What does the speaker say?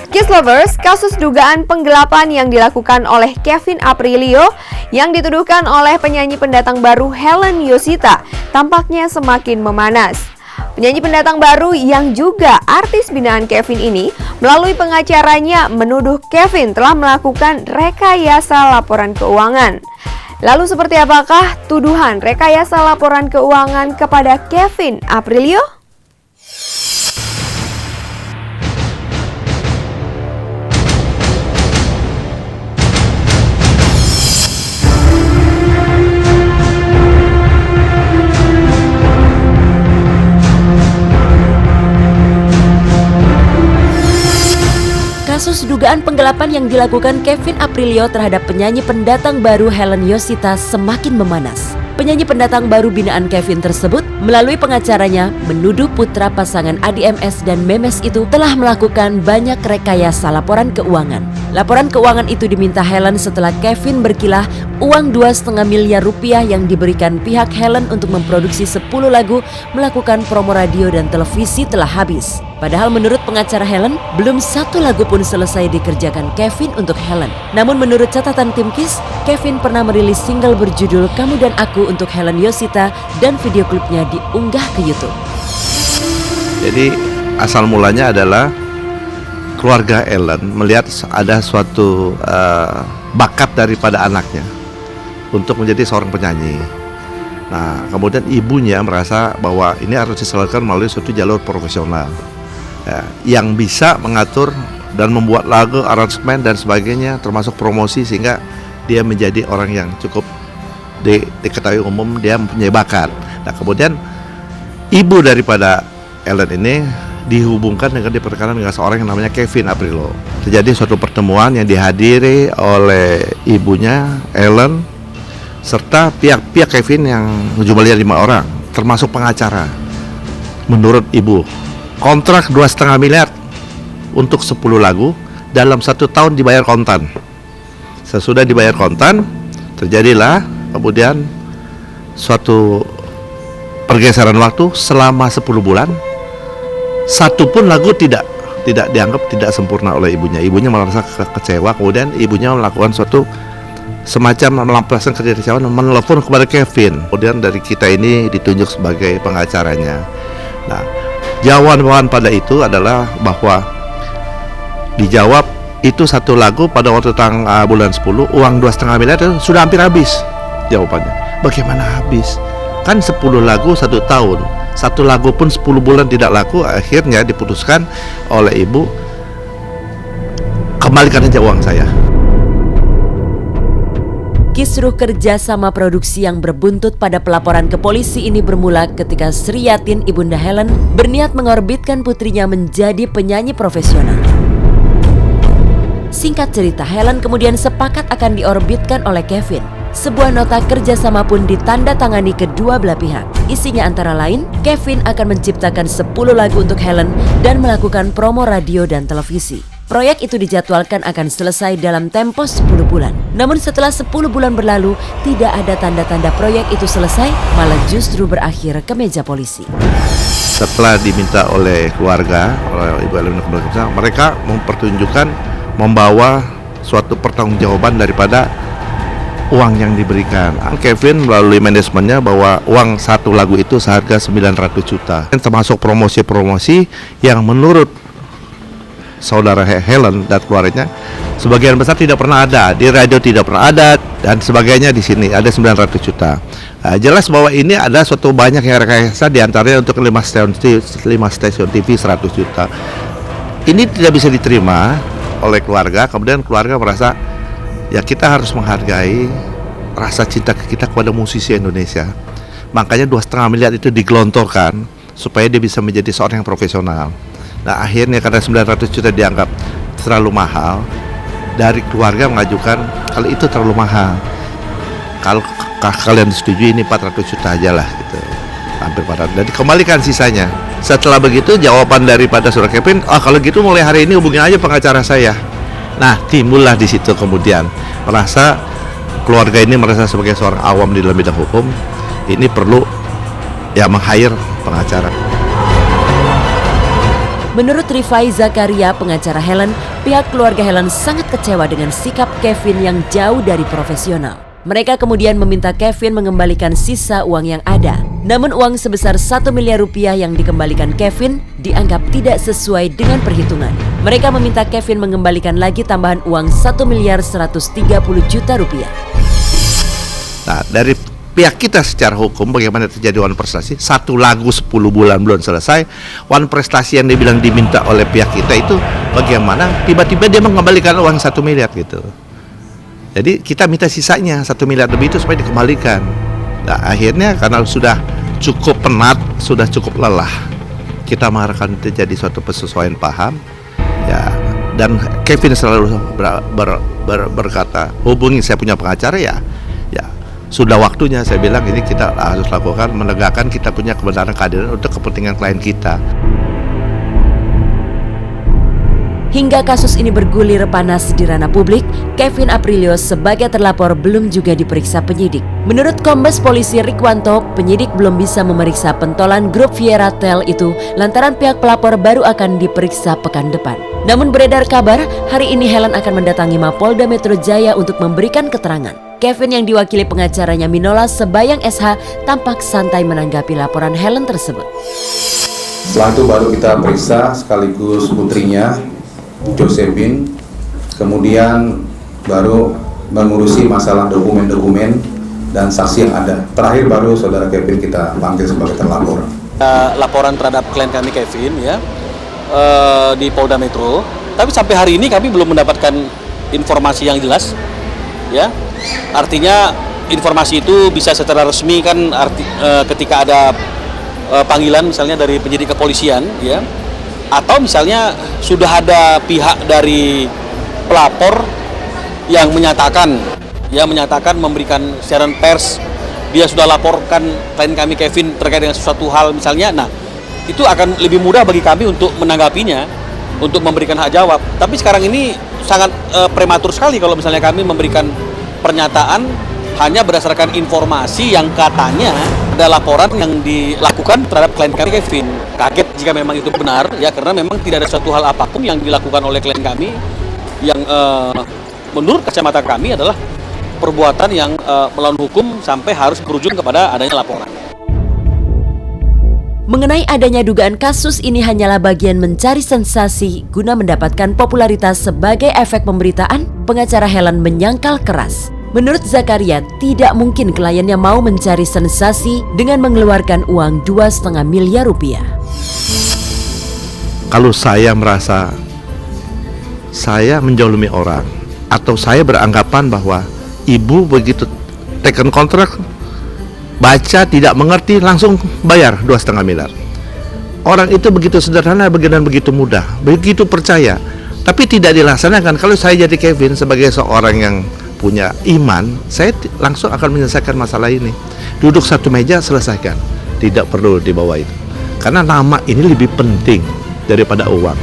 Kiss Lovers, kasus dugaan penggelapan yang dilakukan oleh Kevin Aprilio yang dituduhkan oleh penyanyi pendatang baru Helen Yosita tampaknya semakin memanas. Penyanyi pendatang baru yang juga artis binaan Kevin ini melalui pengacaranya menuduh Kevin telah melakukan rekayasa laporan keuangan. Lalu seperti apakah tuduhan rekayasa laporan keuangan kepada Kevin Aprilio? Kasus dugaan penggelapan yang dilakukan Kevin Aprilio terhadap penyanyi pendatang baru Helen Yosita semakin memanas. Penyanyi pendatang baru binaan Kevin tersebut melalui pengacaranya menuduh putra pasangan ADMS dan Memes itu telah melakukan banyak rekayasa laporan keuangan. Laporan keuangan itu diminta Helen setelah Kevin berkilah uang 2,5 miliar rupiah yang diberikan pihak Helen untuk memproduksi 10 lagu melakukan promo radio dan televisi telah habis. Padahal menurut pengacara Helen, belum satu lagu pun selesai dikerjakan Kevin untuk Helen. Namun menurut catatan tim Kiss, Kevin pernah merilis single berjudul Kamu dan Aku untuk Helen Yosita dan video klipnya diunggah ke YouTube. Jadi asal mulanya adalah keluarga Helen melihat ada suatu bakat daripada anaknya untuk menjadi seorang penyanyi. Nah, kemudian ibunya merasa bahwa ini harus diselesaikan melalui suatu jalur profesional. Ya, yang bisa mengatur dan membuat lagu, aransemen dan sebagainya, termasuk promosi, sehingga dia menjadi orang yang cukup diketahui umum, dia mempunyai bakat. Nah, kemudian ibu daripada Helen ini dihubungkan dengan diperkenalkan dengan seorang yang namanya Kevin Aprilio. Terjadi suatu pertemuan yang dihadiri oleh ibunya Helen serta pihak Kevin yang jumlahnya 5 orang, termasuk pengacara. Menurut ibu, kontrak 2,5 miliar untuk 10 lagu dalam 1 tahun dibayar kontan. Sesudah dibayar kontan, terjadilah kemudian suatu pergeseran waktu selama 10 bulan. Satu pun lagu tidak dianggap tidak sempurna oleh ibunya. Ibunya merasa kecewa, kemudian ibunya melakukan suatu semacam melampiaskan kekecewaan, menelepon kepada Kevin. Kemudian dari kita ini ditunjuk sebagai pengacaranya. Nah, jawaban pada itu adalah bahwa dijawab itu satu lagu pada waktu bulan 10 uang 2,5 miliar itu sudah hampir habis. Jawabannya, bagaimana habis? Kan 10 lagu 1 tahun, satu lagu pun 10 bulan tidak laku. Akhirnya diputuskan oleh ibu, kembalikan aja uang saya. Kisruh kerja sama produksi yang berbuntut pada pelaporan ke polisi ini bermula ketika Sri Yatin, ibunda Helen, berniat mengorbitkan putrinya menjadi penyanyi profesional. Singkat cerita, Helen kemudian sepakat akan diorbitkan oleh Kevin. Sebuah nota kerjasama pun ditandatangani kedua belah pihak. Isinya antara lain, Kevin akan menciptakan 10 lagu untuk Helen dan melakukan promo radio dan televisi. Proyek itu dijadwalkan akan selesai dalam tempo 10 bulan. Namun setelah 10 bulan berlalu, tidak ada tanda-tanda proyek itu selesai, malah justru berakhir ke meja polisi. Setelah diminta oleh keluarga, oleh Ibu Helen, mereka mempertunjukkan membawa suatu pertanggungjawaban daripada uang yang diberikan. Kevin melalui manajemennya bahwa uang satu lagu itu seharga 900 juta. Termasuk promosi-promosi yang menurut saudara Helen dan keluarganya sebagian besar tidak pernah ada, di radio tidak pernah ada, dan sebagainya. Di sini ada 900 juta. Jelas bahwa ini ada suatu banyak yang rekayasa, diantaranya untuk 5 stasiun TV 100 juta. Ini tidak bisa diterima oleh keluarga. Kemudian keluarga merasa ya kita harus menghargai rasa cinta kita kepada musisi Indonesia. Makanya 2,5 miliar itu digelontorkan supaya dia bisa menjadi seorang yang profesional. Nah, akhirnya karena 900 juta dianggap terlalu mahal, dari keluarga mengajukan kalau itu terlalu mahal, kalau kalian setuju ini 400 juta aja lah gitu, hampir 400, dan dikembalikan sisanya. Setelah begitu jawaban daripada saudara Kevin, kalau gitu mulai hari ini hubungi aja pengacara saya. Nah, timbullah di situ kemudian merasa keluarga ini merasa sebagai seorang awam di dalam bidang hukum, ini perlu ya meng-hire pengacara. Menurut Rifai Zakaria, pengacara Helen, Pihak keluarga Helen sangat kecewa dengan sikap Kevin yang jauh dari profesional. Mereka kemudian meminta Kevin mengembalikan sisa uang yang ada. Namun uang sebesar 1 miliar rupiah yang dikembalikan Kevin dianggap tidak sesuai dengan perhitungan. Mereka meminta Kevin mengembalikan lagi tambahan uang 1 miliar 130 juta rupiah. Nah, dari pihak kita secara hukum bagaimana terjadi wan prestasi, satu lagu 10 bulan belum selesai, wan prestasi yang dibilang diminta oleh pihak kita itu bagaimana tiba-tiba dia mengembalikan uang 1 miliar gitu. Jadi kita minta sisanya 1 miliar lebih itu supaya dikembalikan. Nah, akhirnya karena sudah cukup penat, sudah cukup lelah, kita mengharapkan terjadi suatu persesuaian paham ya. Dan Kevin selalu berkata, hubungi saya punya pengacara ya sudah waktunya, saya bilang ini kita harus lakukan, menegakkan kita punya kebenaran keadilan untuk kepentingan klien kita. Hingga kasus ini bergulir panas di ranah publik, Kevin Aprilio sebagai terlapor belum juga diperiksa penyidik. Menurut Kombes Polisi Rikwanto, penyidik belum bisa memeriksa pentolan grup Viera Tel itu lantaran pihak pelapor baru akan diperiksa pekan depan. Namun beredar kabar, hari ini Helen akan mendatangi Mapolda Metro Jaya untuk memberikan keterangan. Kevin yang diwakili pengacaranya Minola Sebayang SH tampak santai menanggapi laporan Helen tersebut. Setelah itu baru kita periksa sekaligus putrinya, Josephine, kemudian baru mengurusi masalah dokumen-dokumen dan saksi yang ada. Terakhir baru saudara Kevin kita panggil sebagai terlapor. Laporan terhadap klien kami Kevin ya di Polda Metro, tapi sampai hari ini kami belum mendapatkan informasi yang jelas ya. Artinya informasi itu bisa secara resmi kan ketika ada panggilan misalnya dari penyidik kepolisian ya, atau misalnya sudah ada pihak dari pelapor yang menyatakan memberikan siaran pers, dia sudah laporkan klien kami Kevin terkait dengan sesuatu hal misalnya. Nah, itu akan lebih mudah bagi kami untuk menanggapinya, untuk memberikan hak jawab. Tapi sekarang ini sangat prematur sekali kalau misalnya kami memberikan pernyataan hanya berdasarkan informasi yang katanya ada laporan yang dilakukan terhadap klien kami Kevin. Kaget jika memang itu benar ya, karena memang tidak ada suatu hal apapun yang dilakukan oleh klien kami yang menurut kacamata kami adalah perbuatan yang melawan hukum sampai harus berujung kepada adanya laporan. Mengenai adanya dugaan kasus ini hanyalah bagian mencari sensasi guna mendapatkan popularitas sebagai efek pemberitaan, pengacara Helen menyangkal keras. Menurut Zakaria, tidak mungkin kliennya mau mencari sensasi dengan mengeluarkan uang 2,5 miliar rupiah. Kalau saya merasa saya menjolimi orang, atau saya beranggapan bahwa ibu begitu taken kontrak, baca tidak mengerti langsung bayar 2,5 miliar. Orang itu begitu sederhana, begitu mudah, begitu percaya, tapi tidak dilaksanakan. Kalau saya jadi Kevin sebagai seorang yang punya iman, saya langsung akan menyelesaikan masalah ini. Duduk satu meja, selesaikan. Tidak perlu dibawa itu. Karena nama ini lebih penting daripada uang.